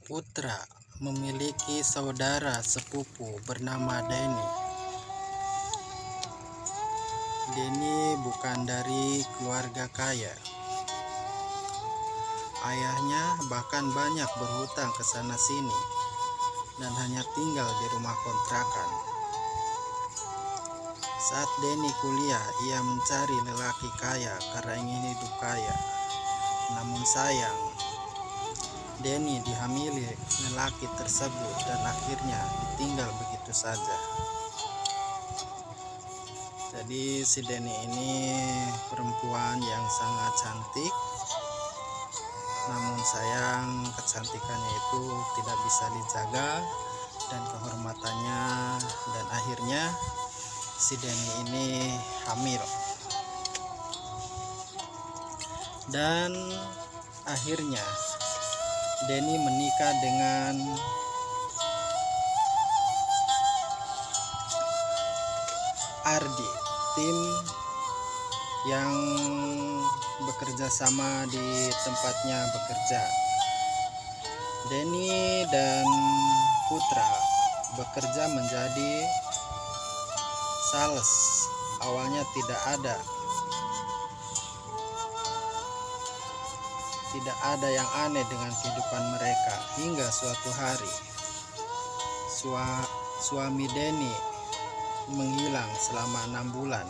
Putra memiliki saudara sepupu bernama Denny. Denny bukan dari keluarga kaya. Ayahnya bahkan banyak berhutang ke sana sini dan hanya tinggal di rumah kontrakan. Saat Denny kuliah, ia mencari lelaki kaya karena ingin hidup kaya. Namun sayang, Denny dihamili lelaki tersebut dan akhirnya ditinggal begitu saja. Jadi si Denny ini perempuan yang sangat cantik, namun sayang kecantikannya itu tidak bisa dijaga dan kehormatannya, dan akhirnya si Denny ini hamil. Dan akhirnya Denny menikah dengan Ardi, tim yang bekerja sama di tempatnya bekerja. Denny dan Putra bekerja menjadi sales. Awalnya tidak ada yang aneh dengan kehidupan mereka, hingga suatu hari suami Denny menghilang selama 6 bulan.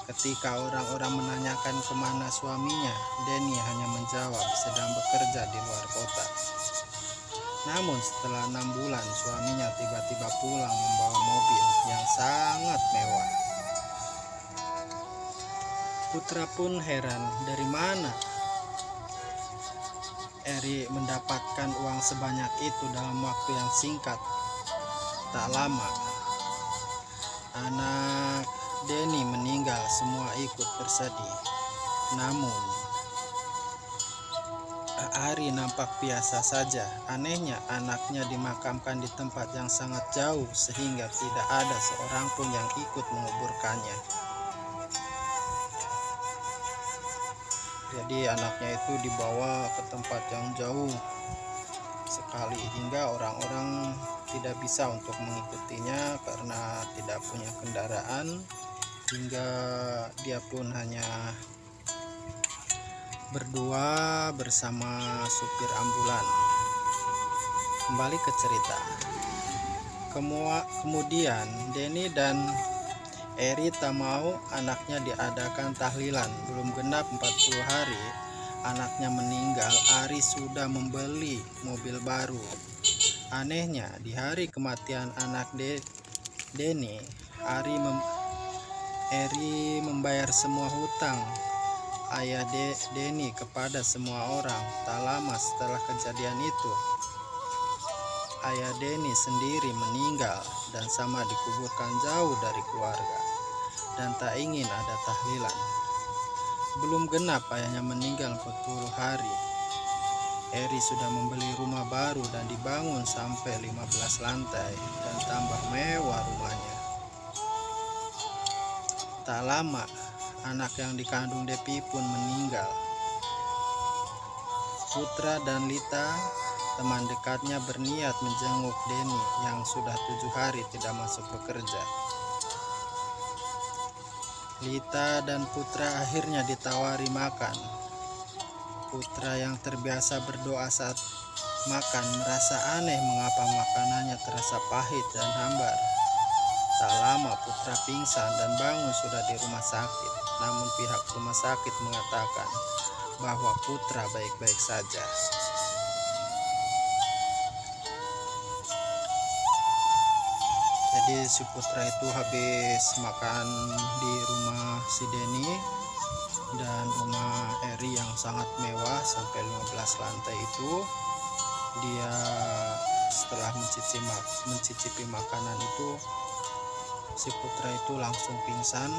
Ketika orang-orang menanyakan kemana suaminya, Denny hanya menjawab sedang bekerja di luar kota. Namun setelah 6 bulan, suaminya tiba-tiba pulang membawa mobil yang sangat mewah. Putra pun heran, dari mana Eri mendapatkan uang sebanyak itu dalam waktu yang singkat. Tak lama, anak Denny meninggal, semua ikut bersedih. Namun Ari nampak biasa saja. Anehnya, anaknya dimakamkan di tempat yang sangat jauh sehingga tidak ada seorang pun yang ikut menguburkannya. Jadi anaknya itu dibawa ke tempat yang jauh sekali hingga orang-orang tidak bisa untuk mengikutinya karena tidak punya kendaraan, hingga dia pun hanya berdua bersama supir ambulan. Kembali ke cerita. Kemudian Denny dan Eri tak mau anaknya diadakan tahlilan. Belum genap 40 hari anaknya meninggal, Ari sudah membeli mobil baru. Anehnya, di hari kematian anak Denny, Eri membayar semua hutang ayah Denny kepada semua orang. Tak lama setelah kejadian itu, ayah Denny sendiri meninggal dan sama dikuburkan jauh dari keluarga dan tak ingin ada tahlilan. Belum genap ayahnya meninggal 40 hari, Eri sudah membeli rumah baru dan dibangun sampai 15 lantai dan tambah mewah rumahnya. Tak lama, anak yang dikandung Depi pun meninggal. Putra dan Lita, teman dekatnya, berniat menjenguk Denny yang sudah 7 hari tidak masuk bekerja. Lita dan Putra akhirnya ditawari makan. Putra yang terbiasa berdoa saat makan merasa aneh mengapa makanannya terasa pahit dan hambar. Tak lama Putra pingsan dan bangun sudah di rumah sakit. Namun pihak rumah sakit mengatakan bahwa Putra baik-baik saja. Jadi si Putra itu habis makan di rumah si Denny dan rumah Eri yang sangat mewah sampai 15 lantai itu, dia setelah mencicipi makanan itu, si Putra itu langsung pingsan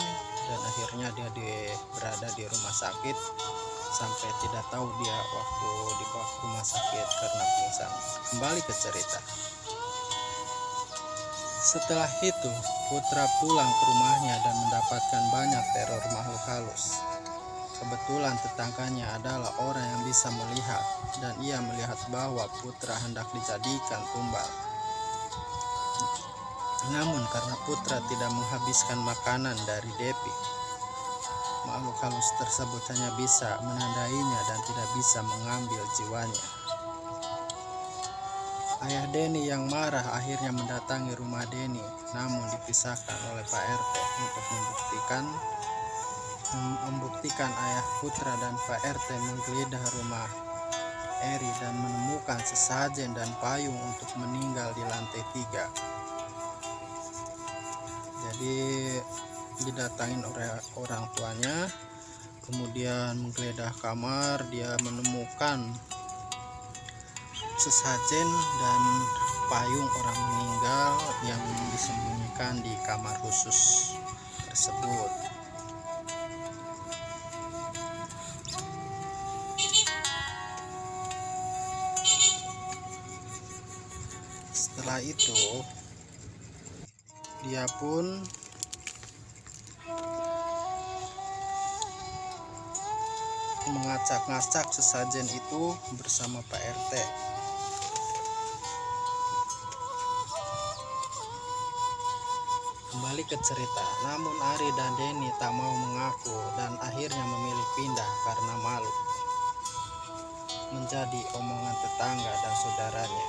dan akhirnya dia berada di rumah sakit sampai tidak tahu dia waktu dibawa ke rumah sakit karena pingsan. Kembali ke cerita. Setelah itu, Putra pulang ke rumahnya dan mendapatkan banyak teror makhluk halus. Kebetulan tetangganya adalah orang yang bisa melihat, dan ia melihat bahwa putra hendak dijadikan tumbal. Namun karena putra tidak menghabiskan makanan dari Depi, makhluk halus tersebut hanya bisa menandainya dan tidak bisa mengambil jiwanya. Ayah Deni yang marah akhirnya mendatangi rumah Deni, namun dipisahkan oleh Pak RT untuk membuktikan ayah putra dan Pak RT menggeledah rumah Eri dan menemukan sesajen dan payung untuk meninggal di lantai 3. Jadi didatangin oleh orang tuanya, kemudian menggeledah kamar, dia menemukan sesajen dan payung orang meninggal yang disembunyikan di kamar khusus tersebut. Setelah itu dia pun mengacak-ngacak sesajen itu bersama Pak RT. Kembali ke cerita, namun Ari dan Deni tak mau mengaku dan akhirnya memilih pindah karena malu menjadi omongan tetangga dan saudaranya.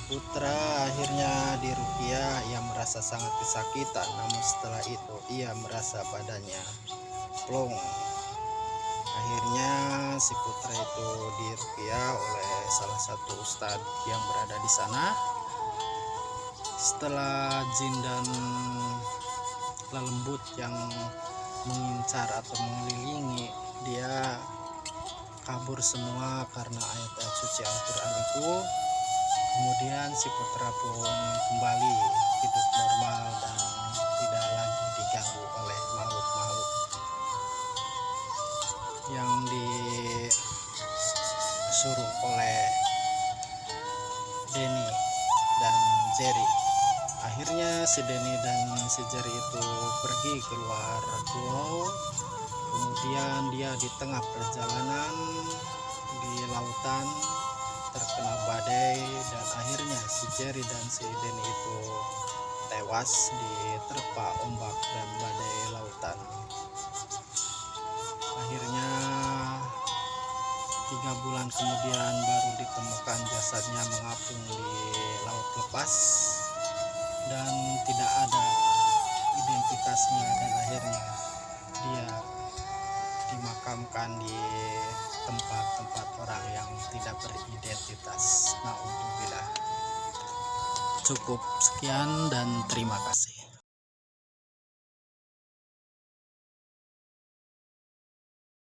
Putra akhirnya diruqyah, ia merasa sangat kesakitan, namun setelah itu ia merasa badannya plong. Akhirnya si putra itu diruqyah oleh salah satu ustadz yang berada di sana. Setelah jin dan lelembut yang mengincar atau mengelilingi, dia kabur semua karena ayat-ayat suci Al-Quran itu. Kemudian si putra pun kembali hidup normal dan tidak lagi diganggu oleh makhluk-makhluk yang disuruh oleh Deni dan Jerry. Akhirnya si Deni dan si Jerry itu pergi keluar pulau. Kemudian dia di tengah perjalanan di lautan terkena badai, dan akhirnya si Jerry dan si Deni itu tewas diterpa ombak dan badai lautan. Akhirnya 3 bulan kemudian baru ditemukan jasadnya mengapung di laut lepas dan tidak ada identitasnya, dan akhirnya dia dimakamkan di tempat-tempat orang yang tidak beridentitas. Nah, untuk bila cukup sekian dan terima kasih.